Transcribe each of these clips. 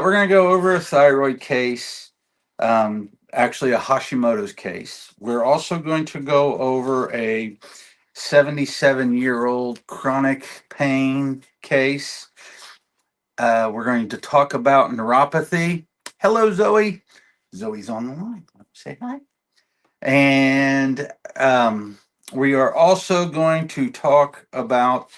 We're going to go over a thyroid case, actually a Hashimoto's case. We're also going to go over a 77-year-old chronic pain case. We're going to talk about neuropathy. Hello, Zoe. Zoe's on the line. Say hi. And we are also going to talk about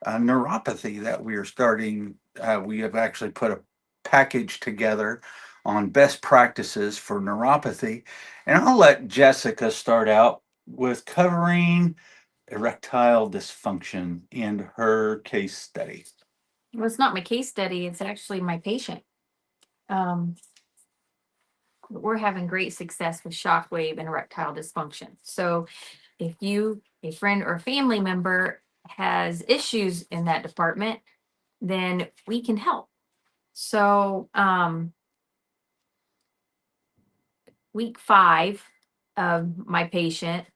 neuropathy that we are starting. We have actually put a package together on best practices for neuropathy. And I'll let Jessica start out with covering erectile dysfunction in her case study. Well, it's not my case study, it's actually my patient. Um, we're having great success with shockwave and erectile dysfunction. So if you, a friend or family member, has issues in that department, then we can help. So week 5 of my patient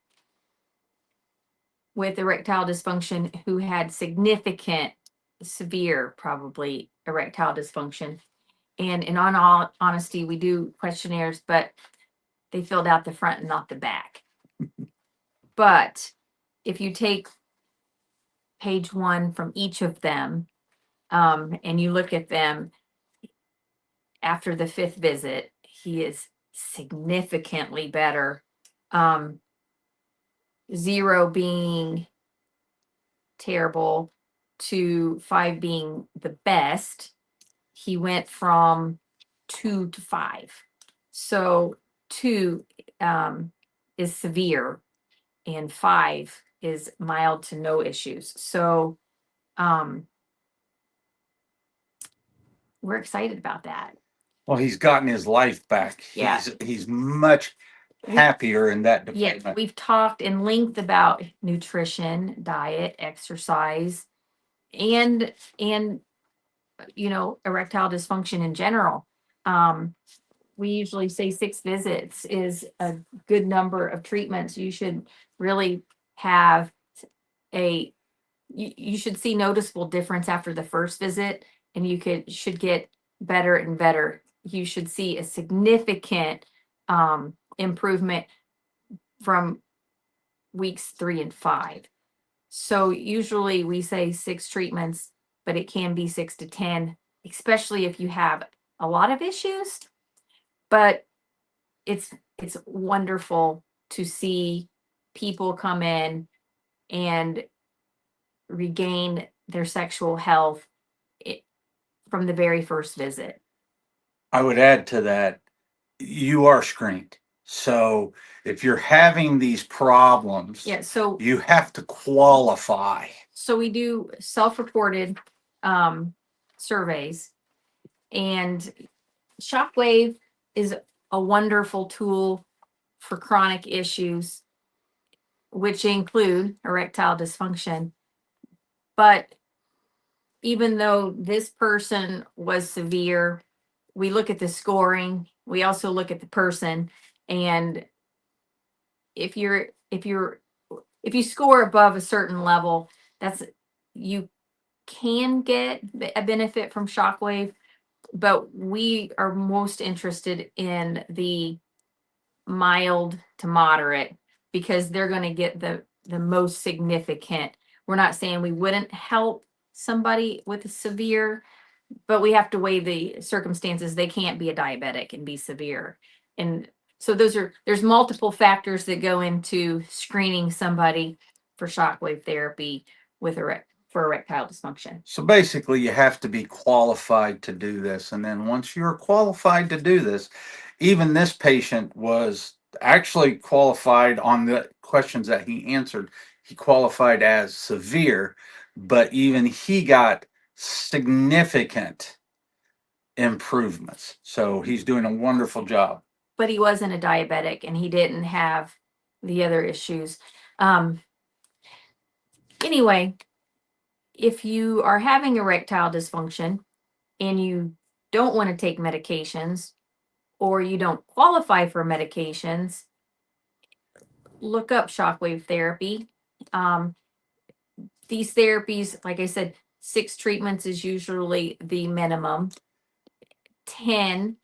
with erectile dysfunction who had significant, severe, probably erectile dysfunction. And in all honesty, we do questionnaires, but they filled out the front and not the back. But if you take page 1 from each of them, and you look at them after the 5th visit, he is significantly better. 0 being terrible to 5 being the best. He went from 2 to 5. So 2 is severe and 5 is mild to no issues. So we're excited about that. Well, he's gotten his life back. Yeah. He's much happier in that Yeah, department. we've talked in length about nutrition, diet, exercise, and erectile dysfunction in general. We usually say 6 visits is a good number of treatments. You should really have you should see noticeable difference after the first visit, and should get better and better. You should see a significant improvement from weeks 3 and 5. So usually we say 6 treatments, but it can be 6 to 10, especially if you have a lot of issues. But it's wonderful to see people come in and regain their sexual health from the very first visit. I would add to that, you are screened. So if you're having these problems, Yeah, so you have to qualify. So we do self-reported surveys, and shockwave is a wonderful tool for chronic issues, which include erectile dysfunction. But even though this person was severe, we look at the scoring. We also look at the person, and if you score above a certain level, you can get a benefit from shockwave, but we are most interested in the mild to moderate because they're going to get the most significant. We're not saying we wouldn't help somebody with a severe, but we have to weigh the circumstances. They can't be a diabetic and be severe. And so there's multiple factors that go into screening somebody for shockwave therapy for erectile dysfunction. So basically, you have to be qualified to do this. And then once you're qualified to do this, even this patient was actually qualified on the questions that he answered. He qualified as severe, but even he got significant improvements. So he's doing a wonderful job. But he wasn't a diabetic and he didn't have the other issues. Anyway, if you are having erectile dysfunction and you don't want to take medications or you don't qualify for medications, look up shockwave therapy. These therapies, like I said, 6 treatments is usually the minimum. 10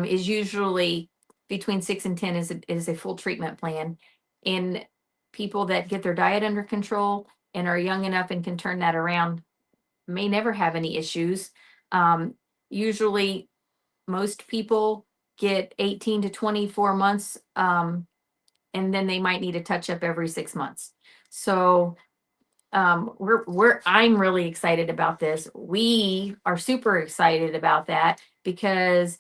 is usually between 6 and 10 is a full treatment plan. And people that get their diet under control and are young enough and can turn that around may never have any issues. Usually, most people get 18 to 24 months, and then they might need a touch up every 6 months. So I'm really excited about this. We are super excited about that because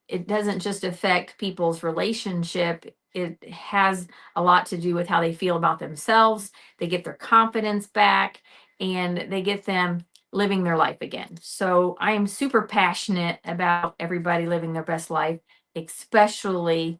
it doesn't just affect people's relationship. It has a lot to do with how they feel about themselves. They get their confidence back and they get them living their life again. So I am super passionate about everybody living their best life, especially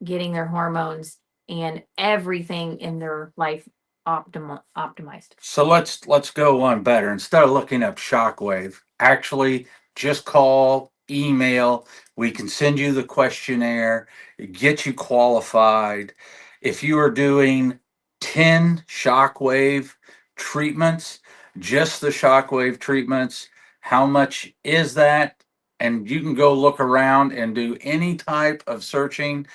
getting their hormones and everything in their life optimized. So let's go one better. Instead of looking up shockwave, actually just call, email. We can send you the questionnaire, get you qualified. If you are doing 10 shockwave treatments, just the shockwave treatments, how much is that? And you can go look around and do any type of searching.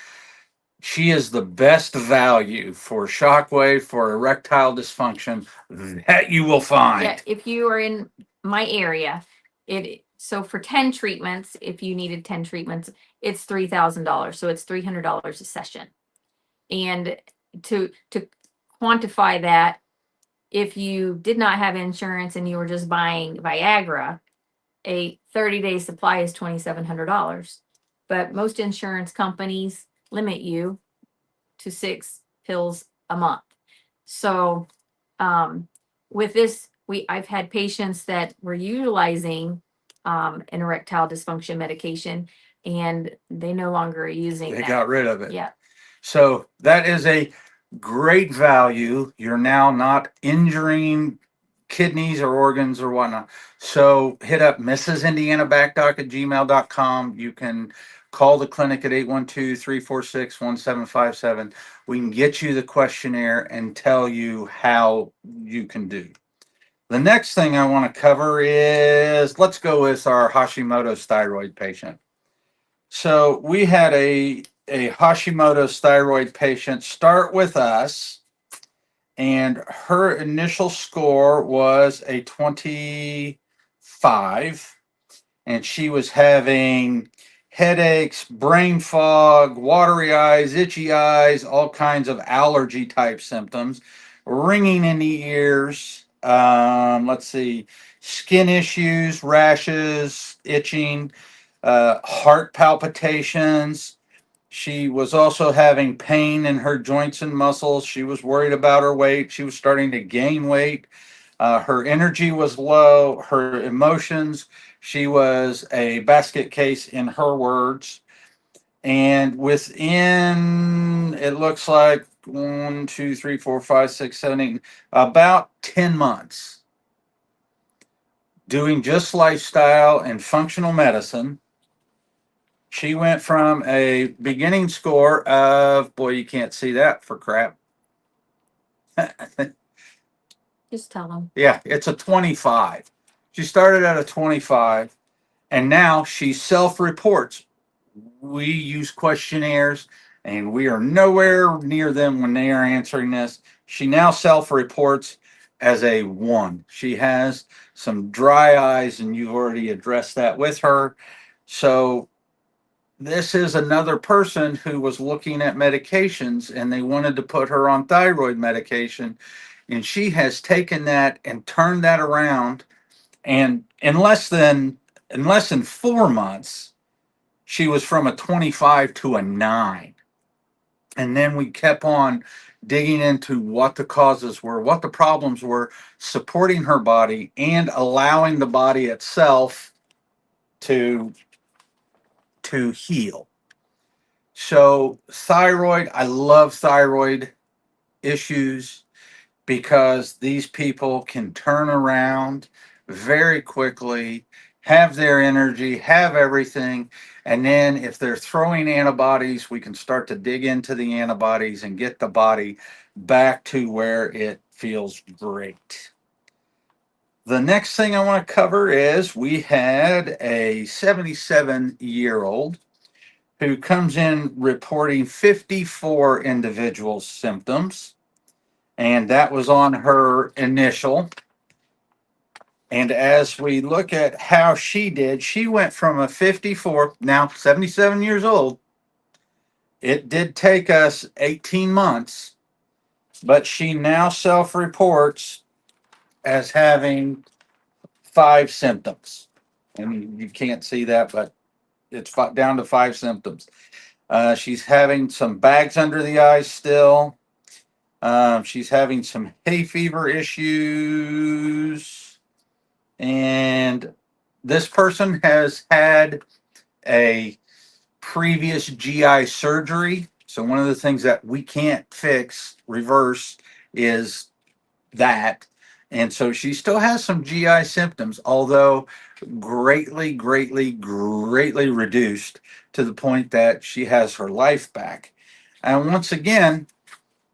She is the best value for shockwave for erectile dysfunction that you will Yeah, find. if you are in my area, so for 10 treatments, if you needed 10 treatments, it's $3,000. So it's $300 a session. And to quantify that, if you did not have insurance and you were just buying Viagra, a 30-day supply is $2,700. But most insurance companies limit you to 6 pills a month. So with this, I've had patients that were utilizing an erectile dysfunction medication and they no longer are using They that. got rid of it. Yeah. So that is a great value. You're now not injuring kidneys or organs or whatnot. So hit up mrsindianabackdoc@gmail.com. You can call the clinic at 812-346-1757. We can get you the questionnaire and tell you how you can do. The next thing I want to cover is, let's go with our Hashimoto's thyroid patient. So we had a Hashimoto's thyroid patient start with us, and her initial score was a 25, and she was having headaches, brain fog, watery eyes, itchy eyes, all kinds of allergy type symptoms, ringing in the ears. Let's see, skin issues, rashes, itching, heart palpitations. She was also having pain in her joints and muscles. She was worried about her weight. She was starting to gain weight. Her energy was low. Her emotions, she was a basket case in her words. And within, it looks like 1, 2, 3, 4, 5, 6, 7, 8, about 10 months doing just lifestyle and functional medicine, she went from a beginning score of, boy, you can't see that for crap. Just tell them. Yeah, it's a 25. She started at a 25, and now she self reports. We use questionnaires, and we are nowhere near them when they are answering this. She now self reports as a 1. She has some dry eyes, and you've already addressed that with her. So this is another person who was looking at medications and they wanted to put her on thyroid medication, and she has taken that and turned that around, and in less than 4 months she was from a 25 to a 9. And then we kept on digging into what the causes were, what the problems were, supporting her body and allowing the body itself to heal. So thyroid, I love thyroid issues because these people can turn around very quickly, have their energy, have everything. And then if they're throwing antibodies, we can start to dig into the antibodies and get the body back to where it feels great. The next thing I want to cover is we had a 77-year-old who comes in reporting 54 individual symptoms, and that was on her initial. And as we look at how she did, she went from a 54, now 77 years old. It did take us 18 months, but she now self reports as having 5 symptoms. And you can't see that, but it's down to 5 symptoms. She's having some bags under the eyes still. She's having some hay fever issues. And this person has had a previous GI surgery. So, one of the things that we can't fix, reverse, is that. And so she still has some GI symptoms, although greatly reduced to the point that she has her life back. And once again,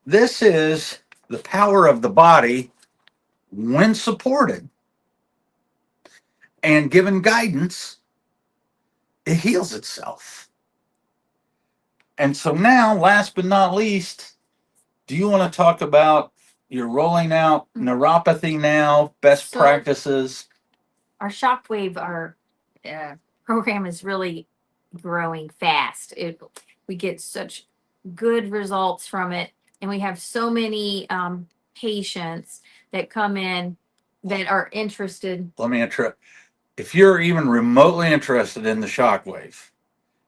this is the power of the body when supported and given guidance, it heals itself. And so now, last but not least, do you want to talk about you're rolling out neuropathy now, best practices? Our shockwave, our program is really growing fast. We get such good results from it, and we have so many patients that come in that are interested. Let me interrupt. If you're even remotely interested in the shockwave,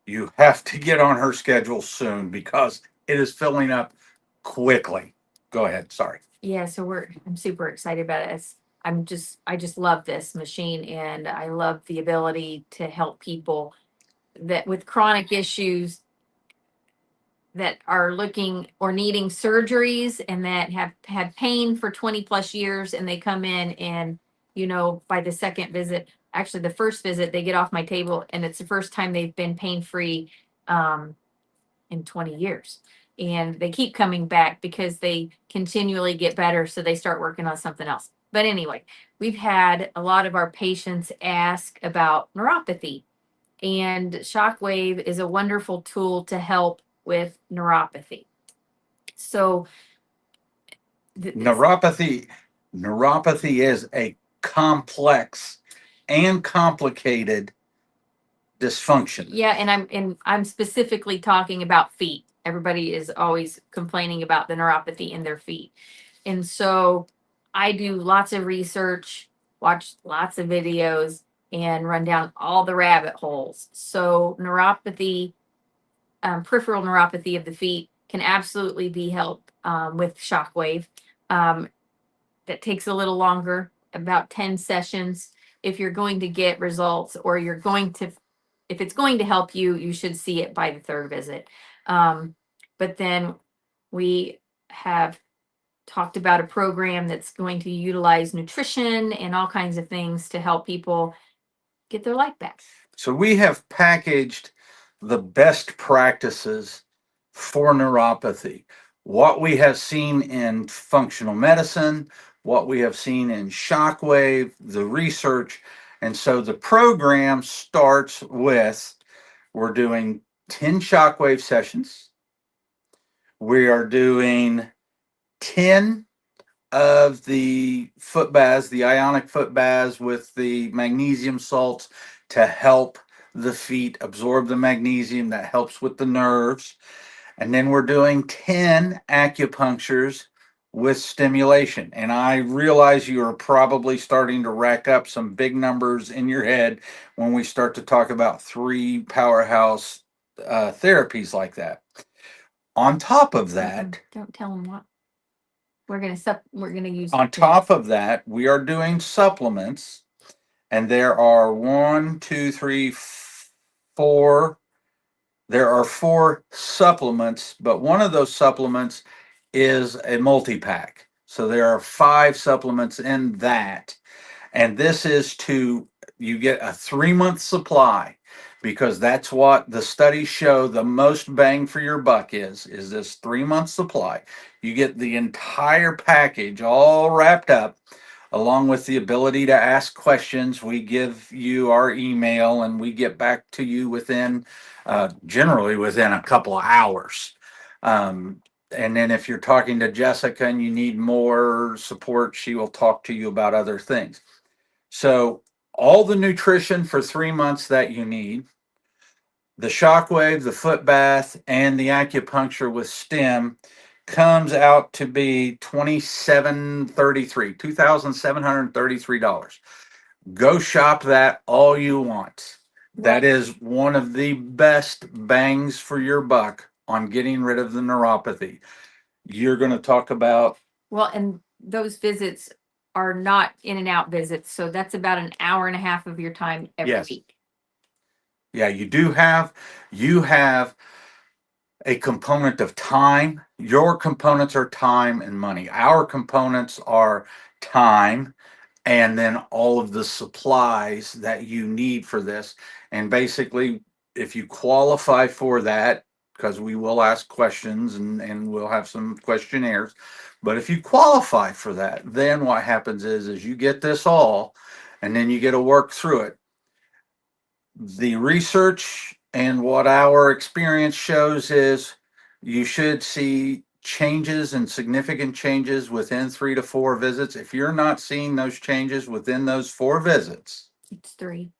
you have to get on her schedule soon because it is filling up quickly. Go ahead. Sorry. Yeah, so I'm super excited about it. I just love this machine, and I love the ability to help people that with chronic issues that are looking or needing surgeries and that have had pain for 20 plus years, and they come in and, by the second visit, actually the first visit, they get off my table and it's the first time they've been pain free in 20 years. And they keep coming back because they continually get better. So they start working on something else. But anyway, we've had a lot of our patients ask about neuropathy, and shockwave is a wonderful tool to help with neuropathy. So neuropathy is a complex and complicated dysfunction. Yeah, and I'm specifically talking about feet. Everybody is always complaining about the neuropathy in their feet. And so I do lots of research, watch lots of videos, and run down all the rabbit holes. So neuropathy, peripheral neuropathy of the feet can absolutely be helped with shockwave. That takes a little longer, about 10 sessions. If you're going to get results, or if it's going to help you, you should see it by the third visit. But then we have talked about a program that's going to utilize nutrition and all kinds of things to help people get their life back. So we have packaged the best practices for neuropathy. What we have seen in functional medicine, what we have seen in shockwave, the research. And so the program starts with, we're doing 10 shockwave sessions. We are doing 10 of the foot baths, the ionic foot baths with the magnesium salts to help the feet absorb the magnesium that helps with the nerves. And then we're doing 10 acupunctures with stimulation. And I realize you are probably starting to rack up some big numbers in your head when we start to talk about 3 powerhouse therapies like that. On top of that, don't tell them what we're gonna use. On top of that, we are doing supplements, and there are 1, 2, 3, 4. There are 4 supplements, but one of those supplements is a multi-pack. So there are 5 supplements in that. And this is you get a 3-month supply, because that's what the studies show the most bang for your buck is this 3-month supply. You get the entire package all wrapped up along with the ability to ask questions. We give you our email and we get back to you within, generally within a couple of hours. Um, and then if you're talking to Jessica and you need more support, she will talk to you about other things. So, all the nutrition for 3 months that you need, the shockwave, the foot bath, and the acupuncture with stem comes out to be $2,733. Go shop that all you want. That Right. is one of the best bangs for your buck on getting rid of the neuropathy. You're going to talk about, Well, and those visits are not in and out visits, so that's about an hour and a half of your time every yes, week. yeah, you have a component of time. Your components are time and money. Our components are time and then all of the supplies that you need for this. And basically, if you qualify for that, because we will ask questions and we'll have some questionnaires, but if you qualify for that, then what happens is you get this all and then you get to work through it. The research and what our experience shows is you should see changes and significant changes within 3 to 4 visits. If you're not seeing those changes within those 4 visits, It's 3.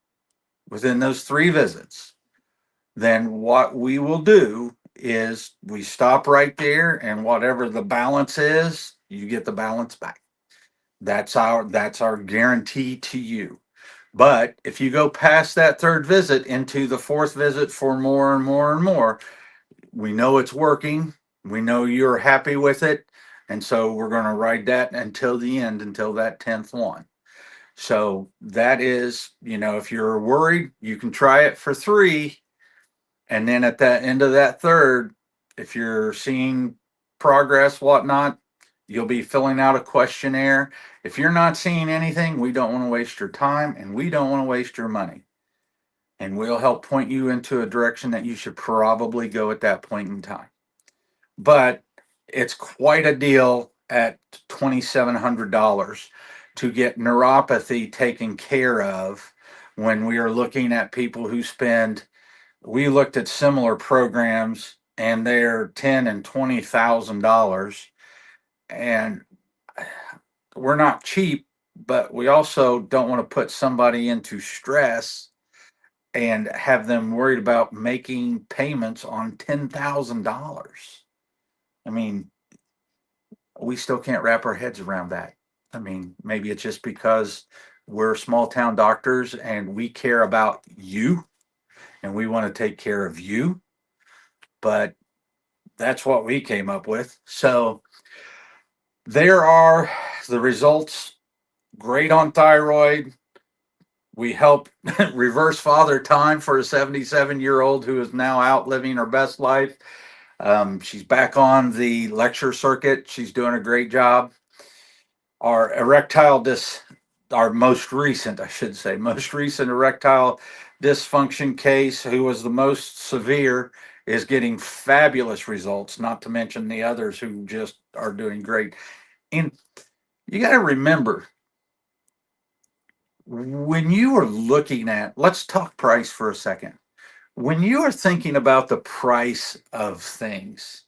within those 3 visits, then what we will do is we stop right there, and whatever the balance is, you get the balance back. That's our guarantee to you. But if you go past that 3rd visit into the 4th visit for more and more and more, we know it's working. We know you're happy with it. And so we're going to ride that until the end, until that 10th one. So that is, if you're worried, you can try it for 3. And then at the end of that 3rd, if you're seeing progress, whatnot, you'll be filling out a questionnaire. If you're not seeing anything, we don't want to waste your time and we don't want to waste your money. And we'll help point you into a direction that you should probably go at that point in time. But it's quite a deal at $2,700 to get neuropathy taken care of when we are looking at people who spend. We looked at similar programs and they're $10,000 and $20,000, and we're not cheap, but we also don't want to put somebody into stress and have them worried about making payments on $10,000. I mean, we still can't wrap our heads around that. I mean, maybe it's just because we're small town doctors and we care about you and we want to take care of you, but that's what we came up with. So there are the results. Great on thyroid. We help reverse father time for a 77-year-old who is now out living her best life. She's back on the lecture circuit. She's doing a great job. Our our most recent, I should say, most recent erectile dysfunction case, who was the most severe, is getting fabulous results, not to mention the others who just are doing great. And you got to remember, when you are looking at, let's talk price for a second. When you are thinking about the price of things,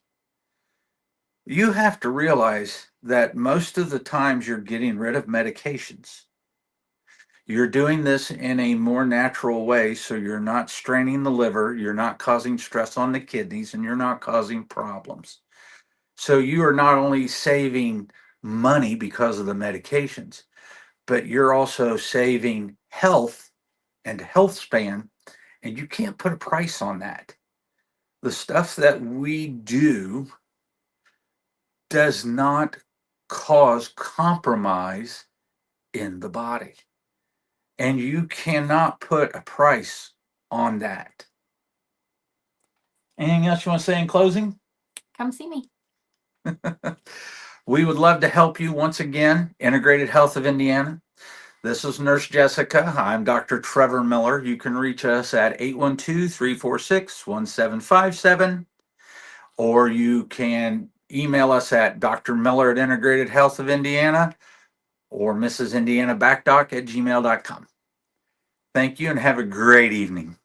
you have to realize that most of the times you're getting rid of medications. You're doing this in a more natural way, so you're not straining the liver, you're not causing stress on the kidneys, and you're not causing problems. So you are not only saving money because of the medications, but you're also saving health and health span, and you can't put a price on that. The stuff that we do does not cause compromise in the body. And you cannot put a price on that. Anything else you want to say in closing? Come see me. We would love to help you once again, Integrated Health of Indiana. This is Nurse Jessica. I'm Dr. Trevor Miller. You can reach us at 812-346-1757, or you can email us at drmiller@Integrated Health of Indiana, or mrsindianabackdoc@gmail.com. Thank you and have a great evening.